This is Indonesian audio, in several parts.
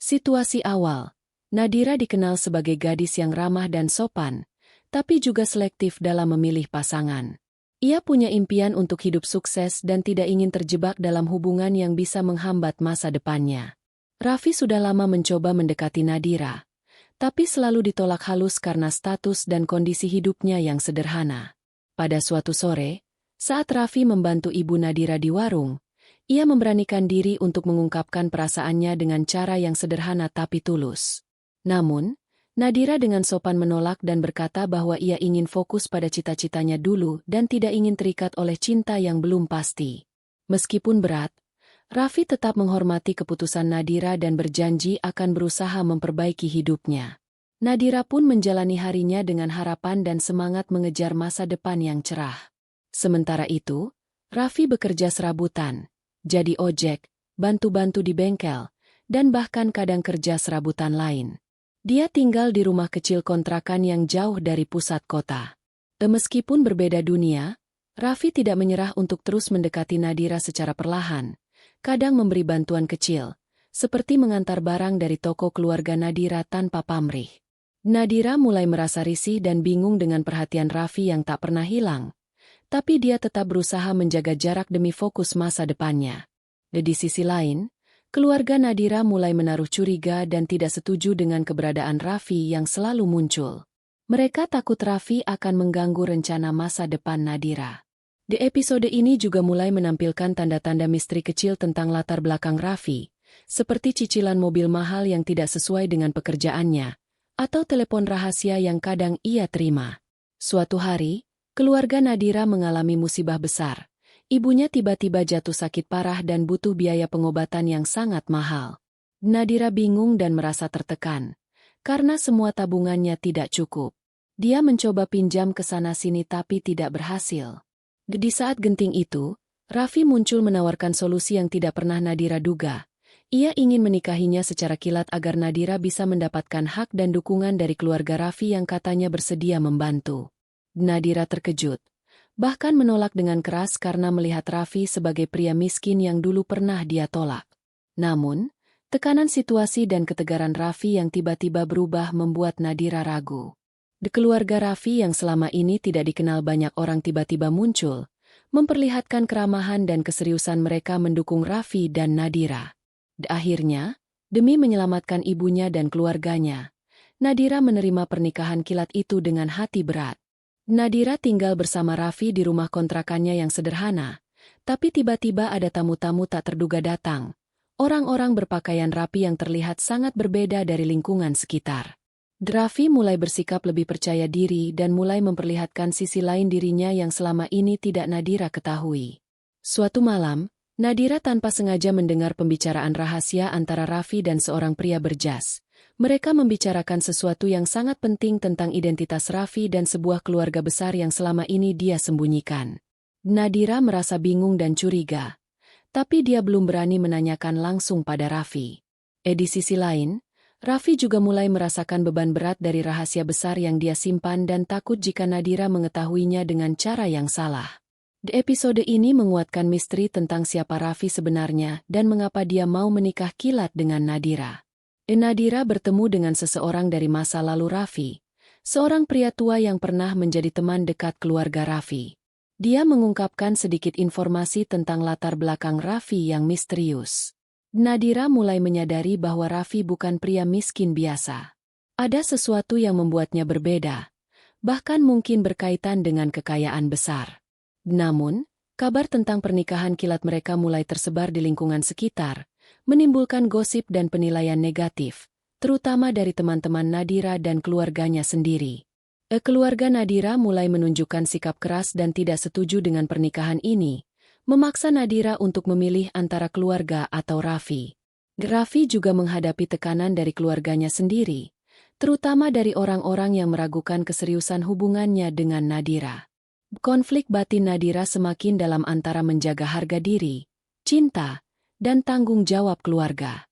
Situasi awal. Nadira dikenal sebagai gadis yang ramah dan sopan, tapi juga selektif dalam memilih pasangan. Ia punya impian untuk hidup sukses dan tidak ingin terjebak dalam hubungan yang bisa menghambat masa depannya. Raffi sudah lama mencoba mendekati Nadira, tapi selalu ditolak halus karena status dan kondisi hidupnya yang sederhana. Pada suatu sore, saat Raffi membantu ibu Nadira di warung, ia memberanikan diri untuk mengungkapkan perasaannya dengan cara yang sederhana tapi tulus. Namun, Nadira dengan sopan menolak dan berkata bahwa ia ingin fokus pada cita-citanya dulu dan tidak ingin terikat oleh cinta yang belum pasti. Meskipun berat, Raffi tetap menghormati keputusan Nadira dan berjanji akan berusaha memperbaiki hidupnya. Nadira pun menjalani harinya dengan harapan dan semangat mengejar masa depan yang cerah. Sementara itu, Raffi bekerja serabutan, jadi ojek, bantu-bantu di bengkel, dan bahkan kadang kerja serabutan lain. Dia tinggal di rumah kecil kontrakan yang jauh dari pusat kota. Meskipun berbeda dunia, Raffi tidak menyerah untuk terus mendekati Nadira secara perlahan, kadang memberi bantuan kecil, seperti mengantar barang dari toko keluarga Nadira tanpa pamrih. Nadira mulai merasa risih dan bingung dengan perhatian Raffi yang tak pernah hilang, tapi dia tetap berusaha menjaga jarak demi fokus masa depannya. Di sisi lain, keluarga Nadira mulai menaruh curiga dan tidak setuju dengan keberadaan Raffi yang selalu muncul. Mereka takut Raffi akan mengganggu rencana masa depan Nadira. Di episode ini juga mulai menampilkan tanda-tanda misteri kecil tentang latar belakang Raffi, seperti cicilan mobil mahal yang tidak sesuai dengan pekerjaannya, atau telepon rahasia yang kadang ia terima. Suatu hari, keluarga Nadira mengalami musibah besar. Ibunya tiba-tiba jatuh sakit parah dan butuh biaya pengobatan yang sangat mahal. Nadira bingung dan merasa tertekan, karena semua tabungannya tidak cukup. Dia mencoba pinjam ke sana-sini tapi tidak berhasil. Di saat genting itu, Raffi muncul menawarkan solusi yang tidak pernah Nadira duga. Ia ingin menikahinya secara kilat agar Nadira bisa mendapatkan hak dan dukungan dari keluarga Raffi yang katanya bersedia membantu. Nadira terkejut, bahkan menolak dengan keras karena melihat Raffi sebagai pria miskin yang dulu pernah dia tolak. Namun, tekanan situasi dan ketegaran Raffi yang tiba-tiba berubah membuat Nadira ragu. Di keluarga Raffi yang selama ini tidak dikenal banyak orang tiba-tiba muncul, memperlihatkan keramahan dan keseriusan mereka mendukung Raffi dan Nadira. Akhirnya, demi menyelamatkan ibunya dan keluarganya, Nadira menerima pernikahan kilat itu dengan hati berat. Nadira tinggal bersama Raffi di rumah kontrakannya yang sederhana, tapi tiba-tiba ada tamu-tamu tak terduga datang. Orang-orang berpakaian rapi yang terlihat sangat berbeda dari lingkungan sekitar. Raffi mulai bersikap lebih percaya diri dan mulai memperlihatkan sisi lain dirinya yang selama ini tidak Nadira ketahui. Suatu malam, Nadira tanpa sengaja mendengar pembicaraan rahasia antara Raffi dan seorang pria berjas. Mereka membicarakan sesuatu yang sangat penting tentang identitas Raffi dan sebuah keluarga besar yang selama ini dia sembunyikan. Nadira merasa bingung dan curiga, tapi dia belum berani menanyakan langsung pada Raffi. Di sisi lain, Raffi juga mulai merasakan beban berat dari rahasia besar yang dia simpan dan takut jika Nadira mengetahuinya dengan cara yang salah. Di episode ini menguatkan misteri tentang siapa Raffi sebenarnya dan mengapa dia mau menikah kilat dengan Nadira. Nadira bertemu dengan seseorang dari masa lalu Raffi, seorang pria tua yang pernah menjadi teman dekat keluarga Raffi. Dia mengungkapkan sedikit informasi tentang latar belakang Raffi yang misterius. Nadira mulai menyadari bahwa Raffi bukan pria miskin biasa. Ada sesuatu yang membuatnya berbeda, bahkan mungkin berkaitan dengan kekayaan besar. Namun, kabar tentang pernikahan kilat mereka mulai tersebar di lingkungan sekitar, menimbulkan gosip dan penilaian negatif, terutama dari teman-teman Nadira dan keluarganya sendiri. Keluarga Nadira mulai menunjukkan sikap keras dan tidak setuju dengan pernikahan ini, memaksa Nadira untuk memilih antara keluarga atau Raffi. Raffi juga menghadapi tekanan dari keluarganya sendiri, terutama dari orang-orang yang meragukan keseriusan hubungannya dengan Nadira. Konflik batin Nadira semakin dalam antara menjaga harga diri, cinta, dan tanggung jawab keluarga.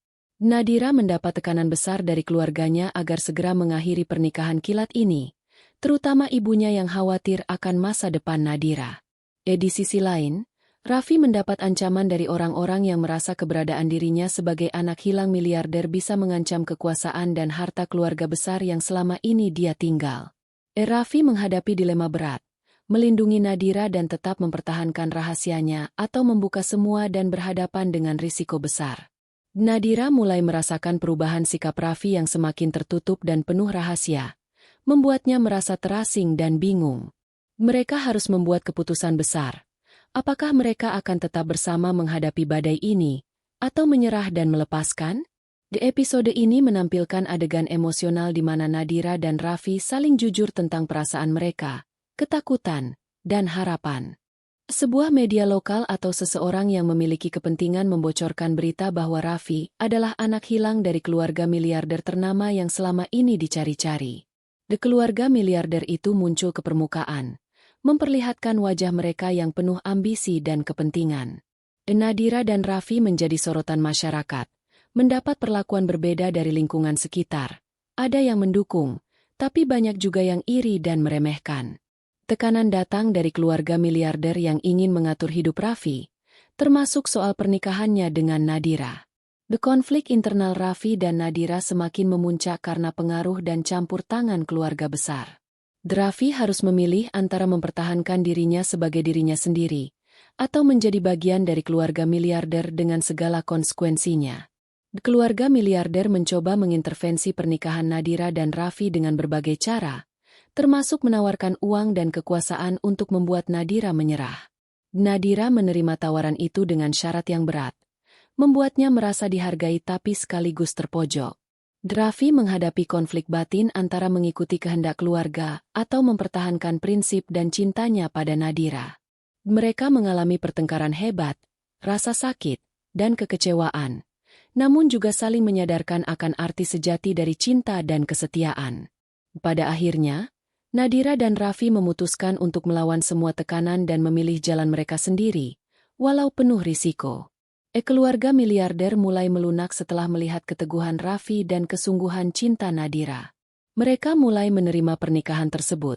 Nadira mendapat tekanan besar dari keluarganya agar segera mengakhiri pernikahan kilat ini, terutama ibunya yang khawatir akan masa depan Nadira. Di sisi lain, Raffi mendapat ancaman dari orang-orang yang merasa keberadaan dirinya sebagai anak hilang miliarder bisa mengancam kekuasaan dan harta keluarga besar yang selama ini dia tinggal. Raffi menghadapi dilema berat, melindungi Nadira dan tetap mempertahankan rahasianya atau membuka semua dan berhadapan dengan risiko besar. Nadira mulai merasakan perubahan sikap Raffi yang semakin tertutup dan penuh rahasia, membuatnya merasa terasing dan bingung. Mereka harus membuat keputusan besar. Apakah mereka akan tetap bersama menghadapi badai ini, atau menyerah dan melepaskan? Di episode ini menampilkan adegan emosional di mana Nadira dan Raffi saling jujur tentang perasaan mereka, ketakutan, dan harapan. Sebuah media lokal atau seseorang yang memiliki kepentingan membocorkan berita bahwa Raffi adalah anak hilang dari keluarga miliarder ternama yang selama ini dicari-cari. Keluarga miliarder itu muncul ke permukaan, memperlihatkan wajah mereka yang penuh ambisi dan kepentingan. Nadira dan Raffi menjadi sorotan masyarakat, mendapat perlakuan berbeda dari lingkungan sekitar. Ada yang mendukung, tapi banyak juga yang iri dan meremehkan. Tekanan datang dari keluarga miliarder yang ingin mengatur hidup Raffi, termasuk soal pernikahannya dengan Nadira. Konflik internal Raffi dan Nadira semakin memuncak karena pengaruh dan campur tangan keluarga besar. Raffi harus memilih antara mempertahankan dirinya sebagai dirinya sendiri, atau menjadi bagian dari keluarga miliarder dengan segala konsekuensinya. Keluarga miliarder mencoba mengintervensi pernikahan Nadira dan Raffi dengan berbagai cara, termasuk menawarkan uang dan kekuasaan untuk membuat Nadira menyerah. Nadira menerima tawaran itu dengan syarat yang berat, membuatnya merasa dihargai tapi sekaligus terpojok. Raffi menghadapi konflik batin antara mengikuti kehendak keluarga atau mempertahankan prinsip dan cintanya pada Nadira. Mereka mengalami pertengkaran hebat, rasa sakit, dan kekecewaan, namun juga saling menyadarkan akan arti sejati dari cinta dan kesetiaan. Pada akhirnya, Nadira dan Raffi memutuskan untuk melawan semua tekanan dan memilih jalan mereka sendiri, walau penuh risiko. Keluarga miliarder mulai melunak setelah melihat keteguhan Raffi dan kesungguhan cinta Nadira. Mereka mulai menerima pernikahan tersebut,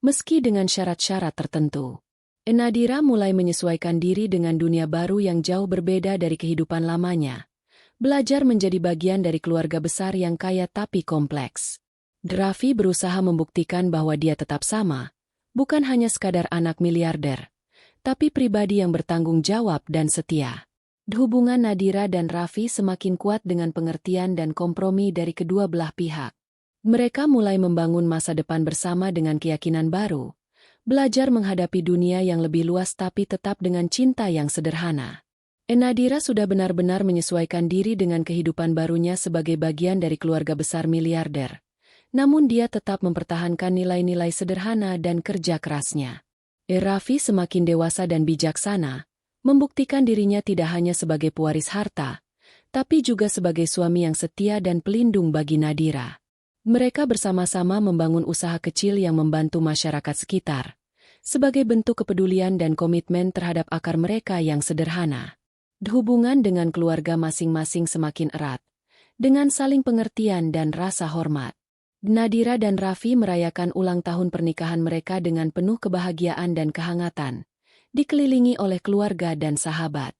meski dengan syarat-syarat tertentu. Nadira mulai menyesuaikan diri dengan dunia baru yang jauh berbeda dari kehidupan lamanya, belajar menjadi bagian dari keluarga besar yang kaya tapi kompleks. Raffi berusaha membuktikan bahwa dia tetap sama, bukan hanya sekadar anak miliarder, tapi pribadi yang bertanggung jawab dan setia. Hubungan Nadira dan Raffi semakin kuat dengan pengertian dan kompromi dari kedua belah pihak. Mereka mulai membangun masa depan bersama dengan keyakinan baru, belajar menghadapi dunia yang lebih luas tapi tetap dengan cinta yang sederhana. Nadira sudah benar-benar menyesuaikan diri dengan kehidupan barunya sebagai bagian dari keluarga besar miliarder. Namun dia tetap mempertahankan nilai-nilai sederhana dan kerja kerasnya. Raffi semakin dewasa dan bijaksana, membuktikan dirinya tidak hanya sebagai pewaris harta, tapi juga sebagai suami yang setia dan pelindung bagi Nadira. Mereka bersama-sama membangun usaha kecil yang membantu masyarakat sekitar, sebagai bentuk kepedulian dan komitmen terhadap akar mereka yang sederhana. Hubungan dengan keluarga masing-masing semakin erat, dengan saling pengertian dan rasa hormat. Nadira dan Raffi merayakan ulang tahun pernikahan mereka dengan penuh kebahagiaan dan kehangatan, dikelilingi oleh keluarga dan sahabat.